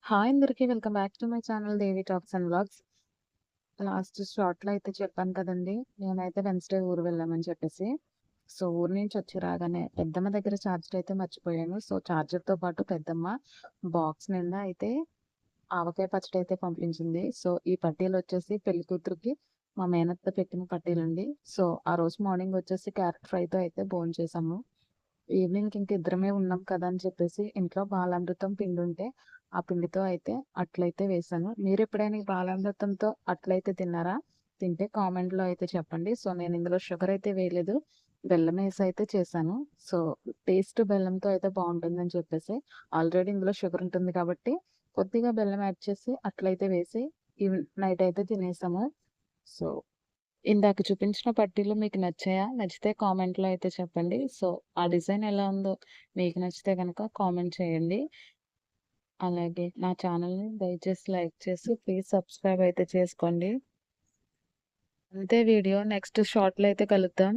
Hi అందరికీ. Welcome back to my channel Devi talks and vlogs. Last షార్ట్‌లో అయితే చెప్పాను కదండీ! మేమైతే వెన్స్‌డే ఊరు వెళ్ళామని చెప్పేసి. సో, ఊరు నుంచి వచ్చి రాగానే పెద్దమ్మ దగ్గర చార్జర్ అయితే మర్చిపోయాను. సో, చార్జర్‌తో పాటు పెద్దమ్మ బాక్స్ నిండా అయితే ఆవకాయ పచ్చడి అయితే పంపించింది. సో, ఈ పట్టీలొచ్చేసి పెళ్లి కూతురికి మా మేనత్త పెట్టిన పట్టీలండి. సో, ఆ రోజు మార్నింగ్ వచ్చేసి క్యారెట్ ఫ్రైతో అయితే భోంచేసాము. ఈవినింగ్‌కి ఇంక ఇద్దరమే ఉన్నాం కదా అని చెప్పేసి ఇంట్లో బాలామృతం పిండుంటే, ఆ పిండితో అయితే అట్లయితే వేశాను. మీరెప్పుడైనా ఈ బాలామృతంతో అట్లయితే తిన్నారా? తింటే కామెంట్‌లో అయితే చెప్పండి. సో, నేను ఇందులో షుగర్ అయితే వేయలేదు. బెల్లం ఏసి అయితే చేశాను. సో, టేస్ట్ బెల్లంతో అయితే బావుంటుందని చెప్పేసి, ఆల్రెడీ ఇందులో షుగర్ ఉంటుంది కాబట్టి, కొద్దిగా బెల్లం యాడ్ చేసి అట్లయితే వేసి నైట్ అయితే తినేసాము. సో ఇందాక చూపించిన పట్టీలు మీకు నచ్చాయా? నచ్చితే కామెంట్‌లో అయితే చెప్పండి. సో, ఆ డిజైన్ ఎలా ఉందో మీకు నచ్చితే గనక కామెంట్ చేయండి. అలాగే నా ఛానల్‌ని దయచేసి లైక్ చేసి ప్లీజ్ సబ్స్క్రైబ్ అయితే చేసుకోండి. అంతే వీడియో. నెక్స్ట్ షార్ట్‌లో అయితే కలుద్దాం.